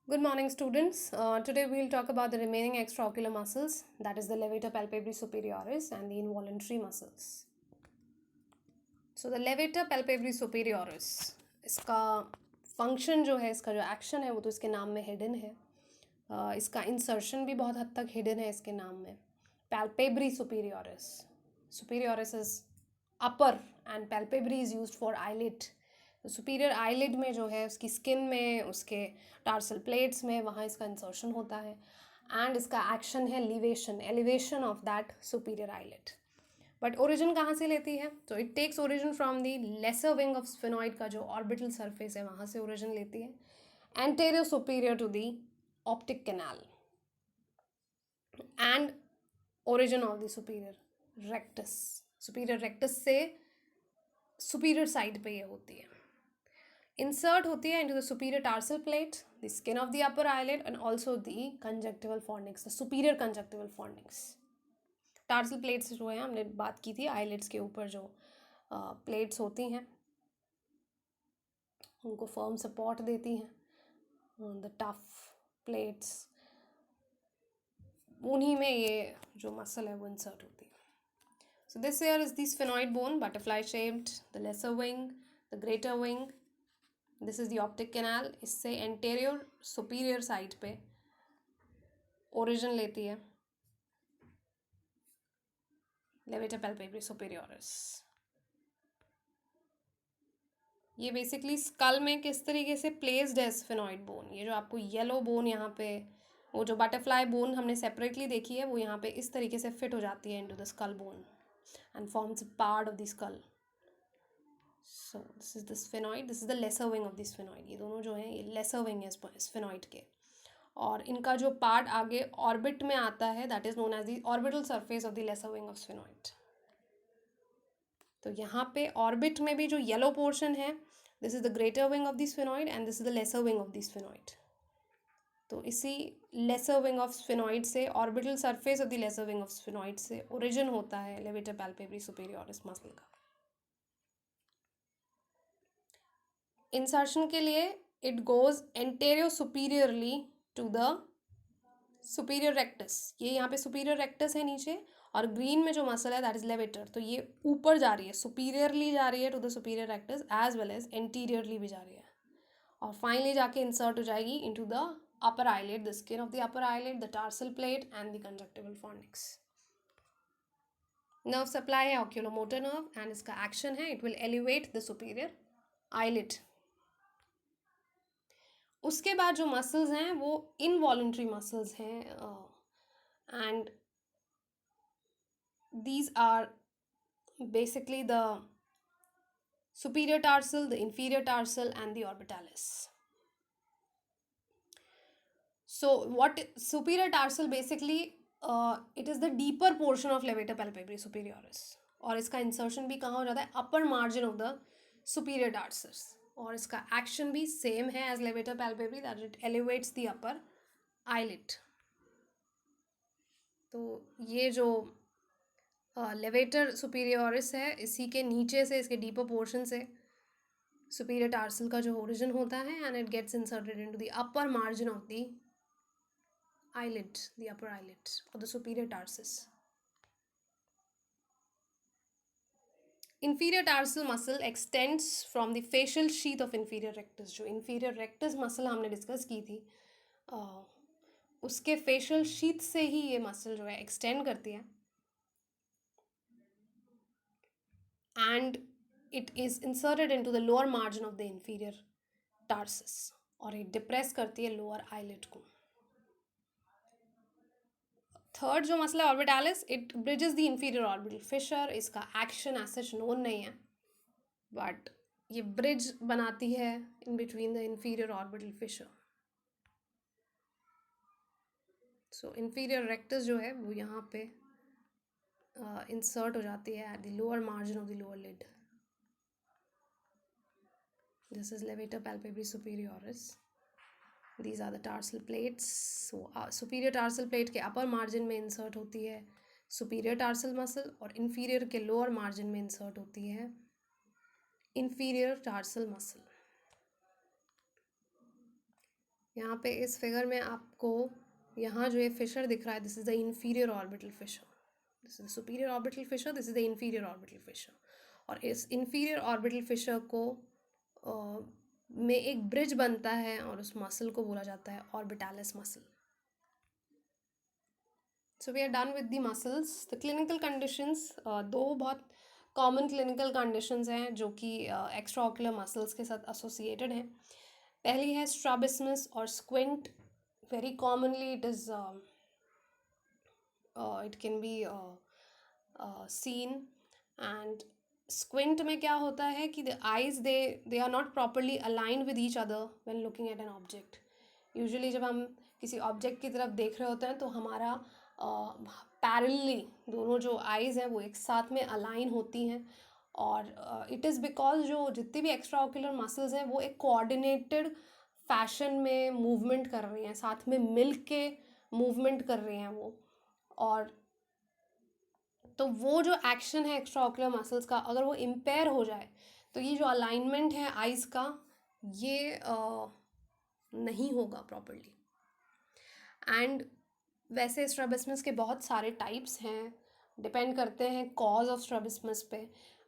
Good morning, students. Today we will talk about the remaining extraocular muscles, that is the levator palpebris superioris and the involuntary muscles. So the levator palpebris superioris, इसका function जो है, इसका जो action है वो तो इसके नाम में हिडन है. इसका इंसर्शन भी बहुत हद तक हिडन है इसके नाम में. Palpebri superioris. Superioris is upper and palpebri is used for eyelid. Superior eyelid में जो है उसकी स्किन में, उसके टार्सल प्लेट्स में, वहाँ इसका इंसर्शन होता है. एंड इसका एक्शन है elevation, elevation of that superior eyelid. But origin कहाँ से लेती है? तो it takes origin from the lesser wing of sphenoid का जो ऑर्बिटल सरफेस है वहाँ से ओरिजिन लेती है. Anterior superior to the optic canal and origin of the superior rectus. Superior rectus से सुपीरियर साइड पे ये होती है. Insert होती है into the superior tarsal plate, the skin of the upper eyelid and also the conjunctival fornix, the superior conjunctival fornix. Tarsal plates जो है हमने बात की थी, आईलिड्स के ऊपर जो प्लेट्स होती हैं उनको फर्म सपोर्ट देती हैं. द टफ प्लेट्स, उन्हीं में ये जो मसल है वो इंसर्ट होती है. So this here is the sphenoid bone, butterfly shaped, the lesser wing, the greater wing. This is the optic canal. इससे एंटेरियर सुपीरियर साइड पे ओरिजिन लेती है लेवेटर पैल्पेब्रिस सुपीरियोरिस. ये बेसिकली स्कल में किस तरीके से प्लेस्ड है स्फेनॉइड बोन. ये जो आपको येलो बोन यहाँ पे, वो जो बटरफ्लाई बोन हमने सेपरेटली देखी है वो यहाँ पे इस तरीके से फिट हो जाती है into the skull bone and forms part of the skull. So this is the sphenoid, this is the lesser wing of the sphenoid. ये दोनों जो हैं ये लेसर विंग है स्फेनॉइड के. और इनका जो पार्ट आगे ऑर्बिट में आता है that is known as the orbital surface of the lesser wing of sphenoid. तो यहाँ पे ऑर्बिट में भी जो येलो पोर्शन है, this is the greater wing of the sphenoid and this is the lesser wing of the sphenoid. तो इसी lesser wing of sphenoid से, orbital surface of the lesser wing of sphenoid से origin होता है levator पैल्पेब्रिस superioris muscle का. Insertion के लिए it goes anterosuperiorly to the superior rectus. ये यहाँ पे सुपीरियर रेक्टस है नीचे, और ग्रीन में जो मसल है दैट इज लेवेटर. तो ये ऊपर जा रही है, सुपीरियरली जा रही है to the superior rectus as well as anteriorly भी जा रही है. और फाइनली जाके इंसर्ट हो जाएगी into the upper eyelid, the skin of the upper eyelid, the tarsal plate and the conjunctival fornix. Nerve supply है ऑक्यूलोमोटर नर्व एंड इसका एक्शन है it will elevate the superior eyelid. उसके बाद जो muscles हैं वो इनवॉलंटरी मसल्स हैं and these are basically the superior tarsal, the inferior tarsal and the orbitalis. So what superior tarsal basically it is the deeper portion of levator palpebris superioris, और इसका insertion भी कहाँ हो जाता है? Upper margin of the superior tarsus. और इसका एक्शन भी सेम है as levator palpebrae, that it elevates the upper eyelid. तो ये जो लेवेटर सुपीरियोरिस है, इसी के नीचे से, इसके डीपर पोर्शन से सुपीरियर टार्सल का जो ओरिजिन होता है and it gets inserted into the upper margin of the eyelid, the upper eyelid or the superior tarsus. Inferior tarsal muscle extends from the facial sheath of inferior rectus. जो inferior rectus muscle हमने discuss की थी, उसके facial sheath से ही ये muscle जो है extend करती है and it is inserted into the lower margin of the inferior tarsus और ये depress करती है lower eyelid को. थर्ड जो मसला orbitalis, it bridges the inferior orbital fissure. इसका एक्शन एज सच नोन नहीं है, बट ये ब्रिज बनाती है in between the inferior orbital fissure. So inferior rectus जो है वो यहाँ पे इंसर्ट हो जाती है at the lower margin of the lower lid. This is levator पैल्पेब्रिस superioris. These are the tarsal plates. So superior tarsal plate के upper margin में insert होती है superior tarsal muscle और inferior के lower margin में insert होती है inferior tarsal muscle. यहाँ पे इस फिगर में आपको यहाँ जो ये फिशर दिख रहा है, this is the inferior orbital Fisher, this is the superior orbital Fisher, this is the inferior orbital Fisher. और इस इंफीरियर ऑर्बिटल फिशर को में एक ब्रिज बनता है और उस मसल को बोला जाता है orbitalis muscle. So we are done with the muscles. The clinical conditions, दो बहुत कॉमन क्लिनिकल कंडीशंस हैं जो कि एक्स्ट्रा ऑक्यूलर मसल्स के साथ एसोसिएटेड हैं। पहली है स्ट्रैबिस्मस और squint. Very commonly it is it can be seen. And squint में क्या होता है कि the eyes they are not properly aligned with each other when looking at an object. Usually जब हम किसी ऑब्जेक्ट की तरफ देख रहे होते हैं तो हमारा पैरेलली दोनों जो आइज़ हैं वो एक साथ में अलाइन होती हैं। और इट इज़ बिकॉज जो जितनी भी एक्स्ट्रा ऑक्यूलर मसल्स हैं वो एक कोऑर्डिनेटेड फैशन में मूवमेंट कर रही हैं, साथ में मिल के मूवमेंट कर रही हैं वो। और तो वो जो एक्शन है एक्स्ट्रा ऑक्यूलर मसल्स का, अगर वो इम्पेयर हो जाए तो ये जो अलाइनमेंट है आइज़ का ये नहीं होगा प्रॉपरली। एंड वैसे स्ट्रैबिस्मस के बहुत सारे टाइप्स हैं, डिपेंड करते हैं कॉज ऑफ स्ट्रैबिस्मस पे।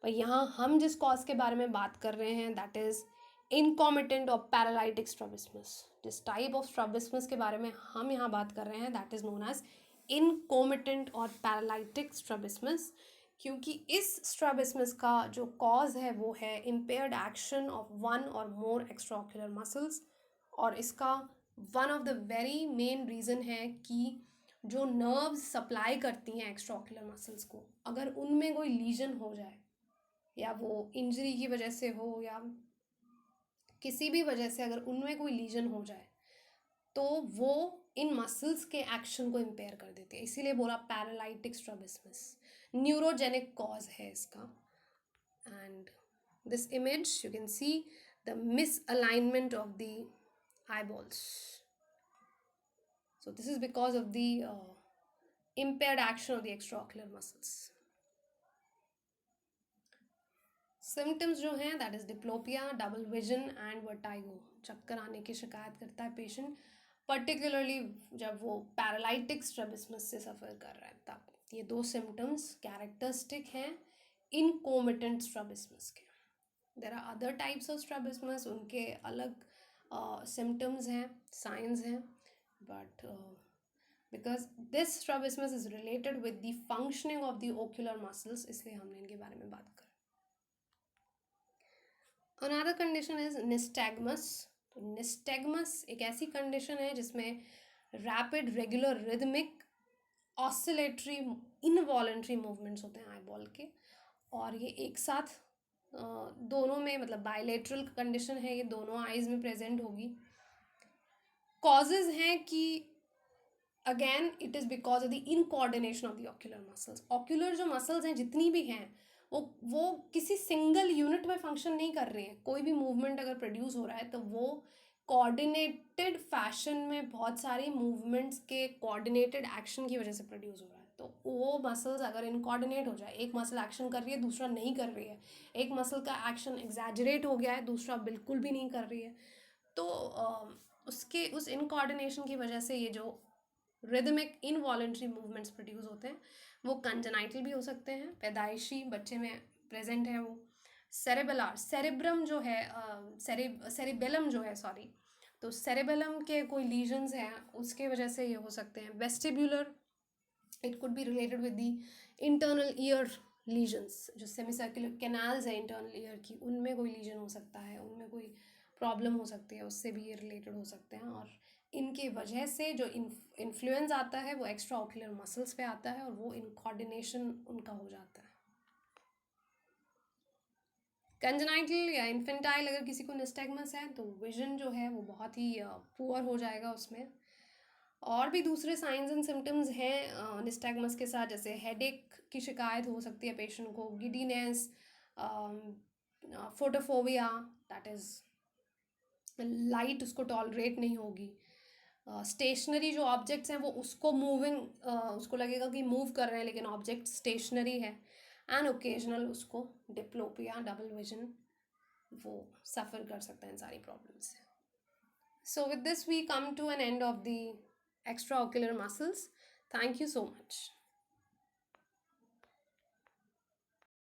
पर यहाँ हम जिस कॉज के बारे में बात कर रहे हैं दैट इज़ इनकॉमिटेंट और पैरालाइटिक स्ट्रैबिस्मस। जिस टाइप ऑफ स्ट्रैबिस्मस के बारे में हम यहाँ बात कर रहे हैं दैट इज़ नोन एज इनकॉमिटेंट और पैरालाइटिक स्ट्रैबिस्मस, क्योंकि इस स्ट्रैबिस्मस का जो कॉज है वो है इम्पेयर्ड एक्शन ऑफ वन और मोर एक्स्ट्राऑक्यूलर मसल्स। और इसका one of the very main reason है कि जो नर्व्स सप्लाई करती हैं एक्स्ट्राऑक्यूलर मसल्स को, अगर उनमें कोई लीजन हो जाए या वो इंजरी की वजह से हो या किसी भी वजह से अगर उनमें कोई लीजन हो जाए तो वो इन मसल्स के एक्शन को इम्पेयर कर देती है। इसीलिए बोला पैरालाइटिक स्ट्रैबिस्मस, न्यूरोजेनिक कॉज है इसका। And this image you can see the misalignment of the eyeballs. So this is because of the impaired action of the extraocular muscles. Symptoms जो हैं that is diplopia, double vision and vertigo. चक्कर आने की शिकायत करता है patient, particularly जब वो पैरालाइटिक स्ट्रैबिस्मस से सफ़र कर रहा है तब। ये दो सिम्टम्स कैरेक्टरिस्टिक हैं इनकोमिटेंट स्ट्रैबिस्मस के। There are other types of strabismus, उनके अलग सिम्टम्स हैं, साइंस हैं, but because this strabismus is related with the functioning of the ocular muscles, इसलिए हमने इनके बारे में बात कर। Another condition is nystagmus। तो nystagmus एक ऐसी कंडीशन है जिसमें rapid regular rhythmic oscillatory involuntary movements होते हैं आई बॉल के, और ये एक साथ दोनों में, मतलब बायलेटरल कंडीशन है, ये दोनों आइज में प्रेजेंट होगी। कॉजेज हैं कि again it is because of the incoordination of the ocular muscles. Ocular जो मसल्स हैं जितनी भी हैं वो किसी सिंगल यूनिट में फंक्शन नहीं कर रही हैं। कोई भी मूवमेंट अगर प्रोड्यूस हो रहा है तो वो कोऑर्डिनेटेड फैशन में बहुत सारी मूवमेंट्स के कोऑर्डिनेटेड एक्शन की वजह से प्रोड्यूस हो रहा है। तो वो मसल्स अगर इनकोऑर्डिनेट हो जाए, एक मसल एक्शन कर रही है दूसरा नहीं कर रही है, एक मसल का एक्शन एग्जैजरेट हो गया है दूसरा बिल्कुल भी नहीं कर रही है, तो उसके उस इनकोऑर्डिनेशन की वजह से ये जो रिदमिक इनवॉलेंट्री मूवमेंट्स प्रोड्यूस होते हैं वो कंजेनाइटल भी हो सकते हैं, पैदाइशी बच्चे में प्रेजेंट है वो। सेरेबेलर, सेरेब्रम जो है, सेरिबेलम जो है सॉरी, तो सेरेबेलम के कोई लीजन्स हैं उसके वजह से ये हो सकते हैं। Vestibular, it could be related with the internal ear lesions, जो सेमी सर्कुलर कैनाल्स है इंटरनल ईयर की, उनमें कोई लीजन हो सकता है, उनमें कोई प्रॉब्लम हो सकती है, उससे भी ये रिलेटेड हो सकते हैं। और इनके वजह से जो इन्फ्लुएंस आता है वो एक्स्ट्रा ऑक्यूलर मसल्स पे आता है और वो इन कोऑर्डिनेशन उनका हो जाता है। कंजेनाइटल या इन्फेंटाइल अगर किसी को निस्टैग्मस है तो विजन जो है वो बहुत ही पुअर हो जाएगा उसमें। और भी दूसरे साइंस एंड सिम्टम्स हैं निस्टैग्मस के साथ, जैसे हेडेक की शिकायत हो सकती है पेशेंट को, giddiness, photophobia, that is light उसको टॉलरेट नहीं होगी, स्टेशनरी जो ऑब्जेक्ट्स हैं वो उसको मूविंग, उसको लगेगा कि मूव कर रहे हैं लेकिन ऑब्जेक्ट स्टेशनरी है, एंड ओकेजनल उसको डिप्लोपिया, डबल विजन, वो सफ़र कर सकता है इन सारी प्रॉब्लम से। So with this we come to an end of the extraocular muscles. Thank you so much.